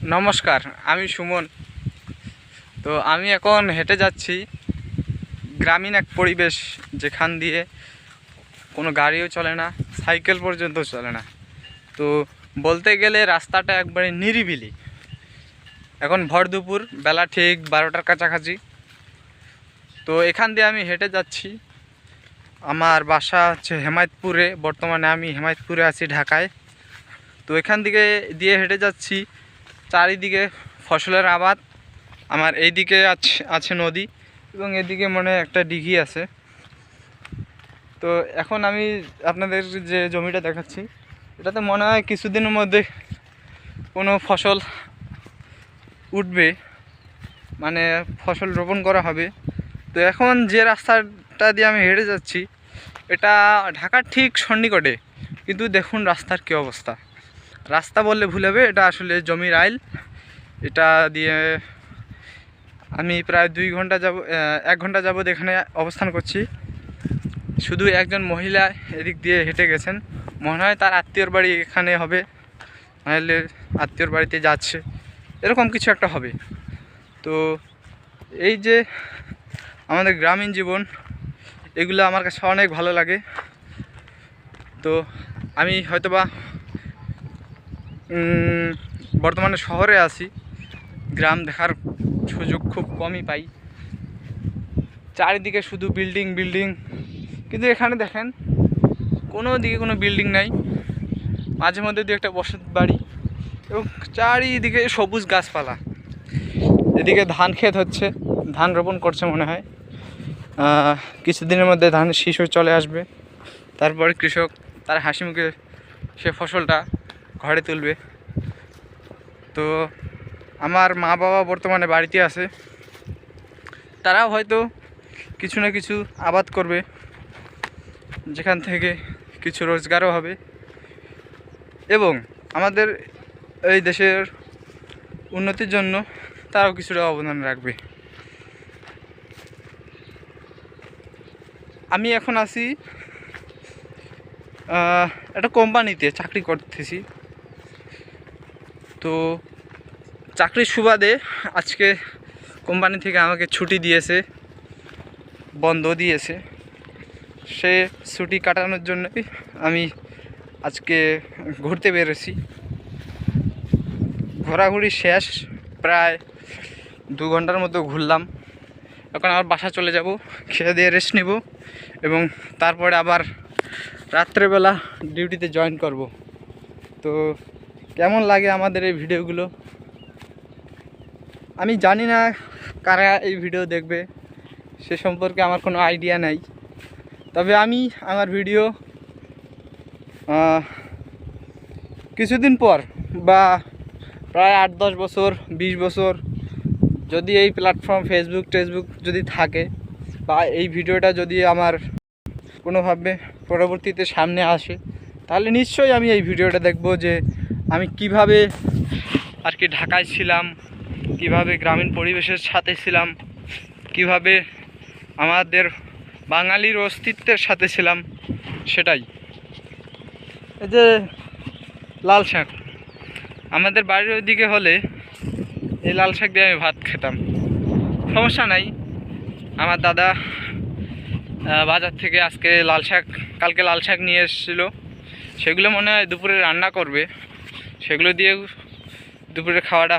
নমস্কার, আমি সুমন। তো আমি এখন হেঁটে যাচ্ছি গ্রামীণ এক পরিবেশ, যেখান দিয়ে কোনো গাড়িও চলে না, সাইকেল পর্যন্ত চলে না। তো বলতে গেলে রাস্তাটা একবারে নিরিবিলি। এখন ভর দুপুর, বেলা ঠিক 12টার কাছাকাছি। তো এখান দিয়ে আমি হেঁটে যাচ্ছি। আমার বাসা হচ্ছে হেমায়তপুরে, বর্তমানে আমি হেমায়তপুরে আছি, ঢাকায়। তো এখান থেকে দিয়ে হেঁটে যাচ্ছি, চারিদিকে ফসলের আবাদ। আমার এইদিকে আছে নদী, এবং এদিকে মনে একটা দিঘি আছে। তো এখন আমি আপনাদের যে জমিটা দেখাচ্ছি, এটাতে মনে হয় কিছুদিনের মধ্যে কোনো ফসল উঠবে, মানে ফসল রোপণ করা হবে। তো এখন যে রাস্তাটা দিয়ে আমি হেঁটে যাচ্ছি, এটা ঢাকার ঠিক সন্নিকটে, কিন্তু দেখুন রাস্তার কী অবস্থা। রাস্তা বললে ভুল হবে, এটা আসলে জমির আইল। এটা দিয়ে আমি প্রায় 1 ঘন্টা যাবত এখানে অবস্থান করছি। শুধু একজন মহিলা এদিক দিয়ে হেঁটে গেছেন, মনে হয় তার আত্মীয়র বাড়ি এখানে হবে, নাহলে আত্মীয়র বাড়িতে যাচ্ছে, এরকম কিছু একটা হবে। তো এই যে আমাদের গ্রামীণ জীবন, এগুলো আমার কাছে অনেক ভালো লাগে। তো আমি হয়তোবা বর্তমানে শহরে আছি, গ্রাম দেখার সুযোগ খুব কমই পাই। চারিদিকে শুধু বিল্ডিং বিল্ডিং, কিন্তু এখানে দেখেন কোনো দিকে কোনো বিল্ডিং নাই, মাঝে মধ্যে দু একটা বসত বাড়ি, এবং চারিদিকে সবুজ গাছপালা। এদিকে ধান ক্ষেত হচ্ছে, ধান রোপণ করছে মনে হয়। কিছুদিনের মধ্যে ধানের শীষও চলে আসবে, তারপরে কৃষক তার হাসি মুখে সে ফসলটা ঘরে তুলবে। তো আমার মা বাবা বর্তমানে বাড়িতে আছে, তারাও হয়তো কিছু না কিছু আবাদ করবে, যেখান থেকে কিছু রোজগারও হবে, এবং আমাদের এই দেশের উন্নতির জন্য তারাও কিছুটা অবদান রাখবে। আমি এখন আছি একটা কোম্পানিতে চাকরি করতেছি। তো চাকরির সুবাদে আজকে কোম্পানি থেকে আমাকে ছুটি দিয়েছে, বন্ধ দিয়েছে। সে ছুটি কাটানোর জন্যই আমি আজকে ঘুরতে বেরোছি। ঘোরাঘুরি শেষ, প্রায় 2 ঘন্টার মতো ঘুরলাম। এখন আবার বাসা চলে যাব, খেয়ে দিয়ে রেস্ট নেব, এবং তারপরে আবার রাত্রেবেলা ডিউটিতে জয়েন করব। তো কেমন লাগে আমাদের এই ভিডিওগুলো, আমি জানি না কারা এই ভিডিও দেখবে, সে সম্পর্কে আমার কোনো আইডিয়া নাই। তবে আমি আমার ভিডিও কিছুদিন পর, বা প্রায় 8-10 বছর 20 বছর যদি এই প্ল্যাটফর্ম ফেসবুক যদি থাকে, বা এই ভিডিওটা যদি আমার কোনোভাবে পরবর্তীতে সামনে আসে, তাহলে নিশ্চয়ই আমি এই ভিডিওটা দেখব, যে আমি কিভাবে আর কি ঢাকায় ছিলাম, কিভাবে গ্রামীণ পরিবেশের সাথে ছিলাম, কিভাবে আমাদের বাঙালির অস্তিত্বের সাথে ছিলাম, সেটাই। এই যে লাল শাক, আমাদের বাড়ির ওইদিকে হলে এই লাল শাক দিয়ে আমি ভাত খেতাম, সমস্যা নাই। আমার দাদা বাজার থেকে কালকে লাল শাক নিয়ে এসেছিলো, সেগুলো মনে হয় দুপুরে রান্না করবে, সেগুলো দিয়ে দুপুরে খাওয়াটা